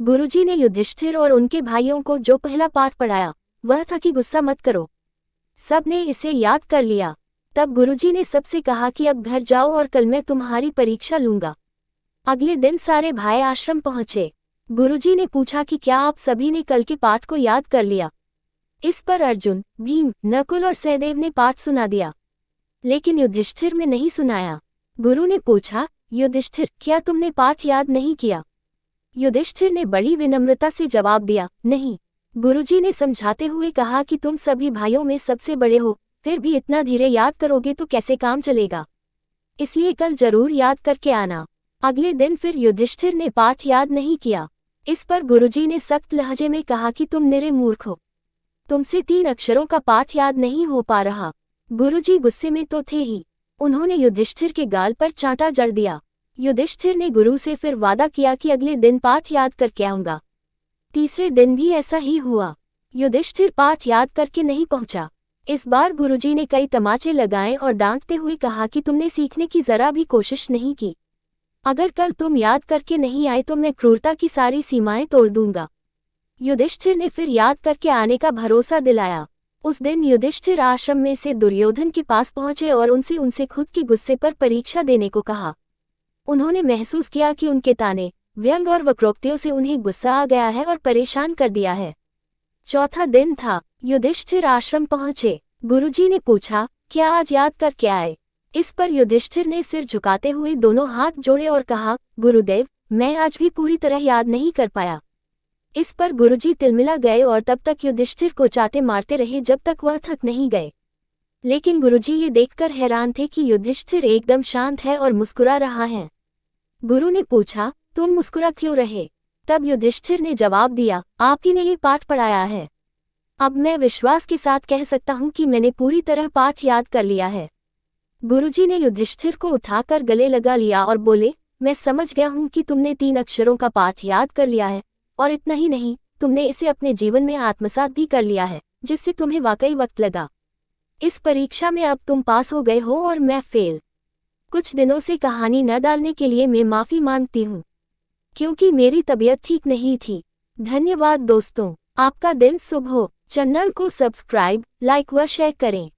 गुरुजी ने युधिष्ठिर और उनके भाइयों को जो पहला पाठ पढ़ाया वह था कि गुस्सा मत करो। सब ने इसे याद कर लिया। तब गुरुजी ने सबसे कहा कि अब घर जाओ और कल मैं तुम्हारी परीक्षा लूंगा। अगले दिन सारे भाई आश्रम पहुंचे। गुरुजी ने पूछा कि क्या आप सभी ने कल के पाठ को याद कर लिया। इस पर अर्जुन, भीम, नकुल और सहदेव ने पाठ सुना दिया, लेकिन युधिष्ठिर में नहीं सुनाया। गुरु ने पूछा, युधिष्ठिर, क्या तुमने पाठ याद नहीं किया? युधिष्ठिर ने बड़ी विनम्रता से जवाब दिया, नहीं। गुरुजी ने समझाते हुए कहा कि तुम सभी भाइयों में सबसे बड़े हो, फिर भी इतना धीरे याद करोगे तो कैसे काम चलेगा, इसलिए कल जरूर याद करके आना। अगले दिन फिर युधिष्ठिर ने पाठ याद नहीं किया। इस पर गुरुजी ने सख्त लहजे में कहा कि तुम निरे मूर्ख हो, तुमसे 3 अक्षरों का पाठ याद नहीं हो पा रहा। गुरुजी गुस्से में तो थे ही, उन्होंने युधिष्ठिर के गाल पर चांटा जड़ दिया। युधिष्ठिर ने गुरु से फिर वादा किया कि अगले दिन पाठ याद करके आऊंगा। तीसरे दिन भी ऐसा ही हुआ। युधिष्ठिर पाठ याद करके नहीं पहुंचा। इस बार गुरुजी ने कई तमाचे लगाए और डांटते हुए कहा कि तुमने सीखने की जरा भी कोशिश नहीं की। अगर कल तुम याद करके नहीं आए तो मैं क्रूरता की सारी सीमाएं तोड़ दूंगा। युधिष्ठिर ने फिर याद करके आने का भरोसा दिलाया। उस दिन युधिष्ठिर आश्रम में से दुर्योधन के पास पहुंचे और उनसे खुद के गुस्से पर परीक्षा देने को कहा। उन्होंने महसूस किया कि उनके ताने, व्यंग और वक्रोक्तियों से उन्हें गुस्सा आ गया है और परेशान कर दिया है। चौथा दिन था। युधिष्ठिर आश्रम पहुंचे। गुरुजी ने पूछा, क्या आज याद करके आए? इस पर युधिष्ठिर ने सिर झुकाते हुए दोनों हाथ जोड़े और कहा, गुरुदेव, मैं आज भी पूरी तरह याद नहीं कर पाया। इस पर गुरुजी तिलमिला गए और तब तक युधिष्ठिर को चाटे मारते रहे जब तक वह थक नहीं गए। लेकिन गुरुजी ये देखकर हैरान थे कि युधिष्ठिर एकदम शांत है और मुस्कुरा रहा है। गुरु ने पूछा, तुम मुस्कुरा क्यों रहे? तब युधिष्ठिर ने जवाब दिया, आप ही ने ये पाठ पढ़ाया है। अब मैं विश्वास के साथ कह सकता हूँ कि मैंने पूरी तरह पाठ याद कर लिया है। गुरुजी ने युधिष्ठिर को उठाकर गले लगा लिया और बोले, मैं समझ गया हूँ कि तुमने 3 अक्षरों का पाठ याद कर लिया है, और इतना ही नहीं, तुमने इसे अपने जीवन में आत्मसात भी कर लिया है, जिससे तुम्हें वाकई वक्त लगा। इस परीक्षा में अब तुम पास हो गए हो और मैं फेल। कुछ दिनों से कहानी न डालने के लिए मैं माफी मांगती हूँ, क्योंकि मेरी तबीयत ठीक नहीं थी। धन्यवाद दोस्तों, आपका दिन शुभ हो। चैनल को सब्सक्राइब, लाइक व शेयर करें।